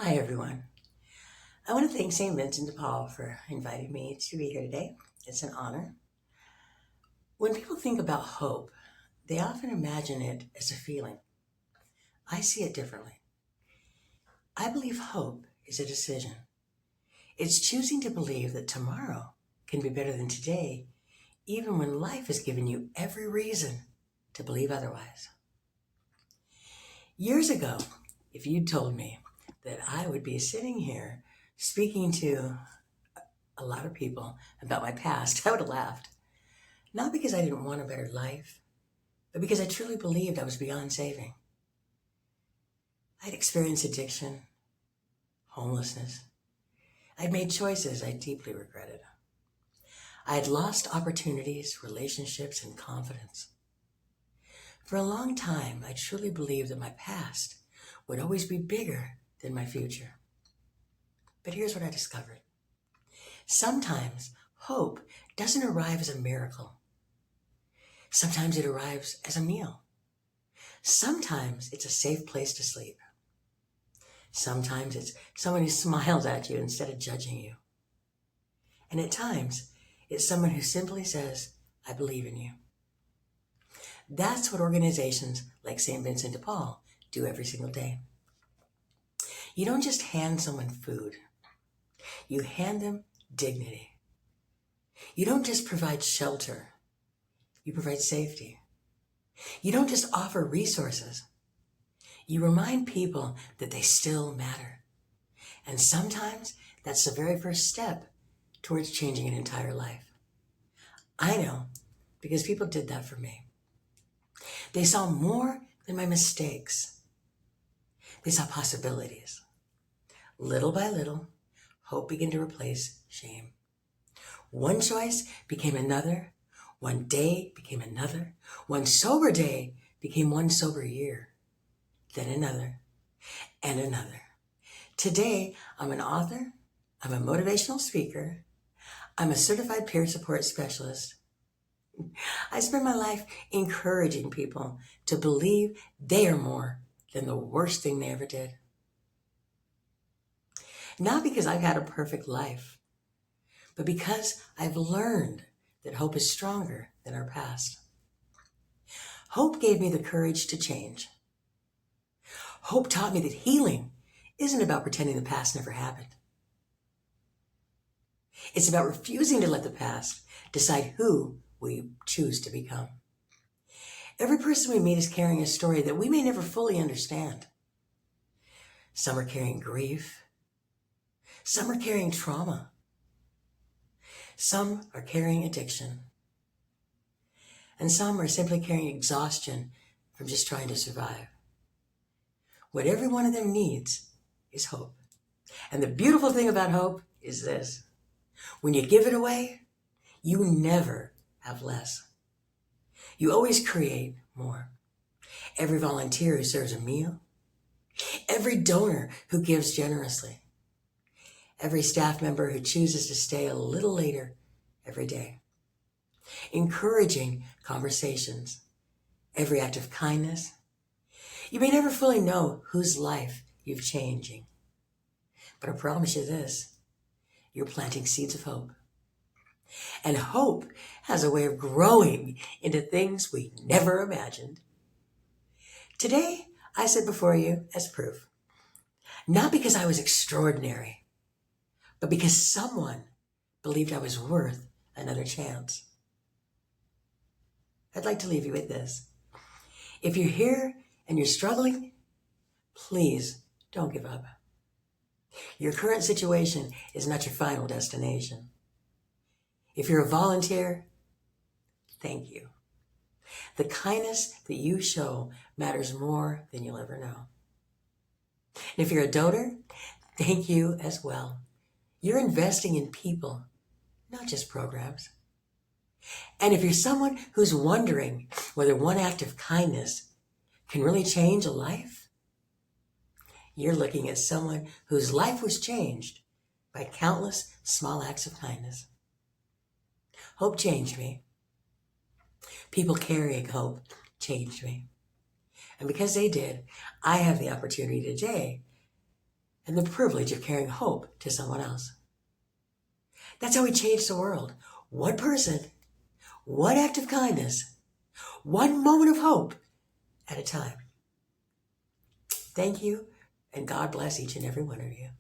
Hi, everyone. I want to thank St. Vincent de Paul for inviting me to be here today. It's an honor. When people think about hope, they often imagine it as a feeling. I see it differently. I believe hope is a decision. It's choosing to believe that tomorrow can be better than today, even when life has given you every reason to believe otherwise. Years ago, if you'd told me that I would be sitting here speaking to a lot of people about my past, I would have laughed. Not because I didn't want a better life, but because I truly believed I was beyond saving. I'd experienced addiction, homelessness. I'd made choices I deeply regretted. I had lost opportunities, relationships, and confidence. For a long time, I truly believed that my past would always be bigger than my future. But here's what I discovered. Sometimes hope doesn't arrive as a miracle. Sometimes it arrives as a meal. Sometimes it's a safe place to sleep. Sometimes it's someone who smiles at you instead of judging you. And at times, it's someone who simply says, I believe in you. That's what organizations like St. Vincent de Paul do every single day. You don't just hand someone food. You hand them dignity. You don't just provide shelter. You provide safety. You don't just offer resources. You remind people that they still matter. And sometimes that's the very first step towards changing an entire life. I know, because people did that for me. They saw more than my mistakes. They saw possibilities. Little by little, hope began to replace shame. One choice became another. One day became another. One sober day became one sober year. Then another and another. Today, I'm an author. I'm a motivational speaker. I'm a certified peer support specialist. I spend my life encouraging people to believe they are more than the worst thing they ever did. Not because I've had a perfect life, but because I've learned that hope is stronger than our past. Hope gave me the courage to change. Hope taught me that healing isn't about pretending the past never happened. It's about refusing to let the past decide who we choose to become. Every person we meet is carrying a story that we may never fully understand. Some are carrying grief. Some are carrying trauma. Some are carrying addiction. And some are simply carrying exhaustion from just trying to survive. What every one of them needs is hope. And the beautiful thing about hope is this. When you give it away, you never have less. You always create more. Every volunteer who serves a meal, every donor who gives generously, every staff member who chooses to stay a little later every day, encouraging conversations, every act of kindness. You may never fully know whose life you're changing, but I promise you this, you're planting seeds of hope. And hope has a way of growing into things we never imagined. Today, I sit before you as proof. Not because I was extraordinary, but because someone believed I was worth another chance. I'd like to leave you with this. If you're here and you're struggling, please don't give up. Your current situation is not your final destination. If you're a volunteer, thank you. The kindness that you show matters more than you'll ever know. And if you're a donor, thank you as well. You're investing in people, not just programs. And if you're someone who's wondering whether one act of kindness can really change a life, you're looking at someone whose life was changed by countless small acts of kindness. Hope changed me. People carrying hope changed me. And because they did, I have the opportunity today and the privilege of carrying hope to someone else. That's how we change the world. One person, one act of kindness, one moment of hope at a time. Thank you, and God bless each and every one of you.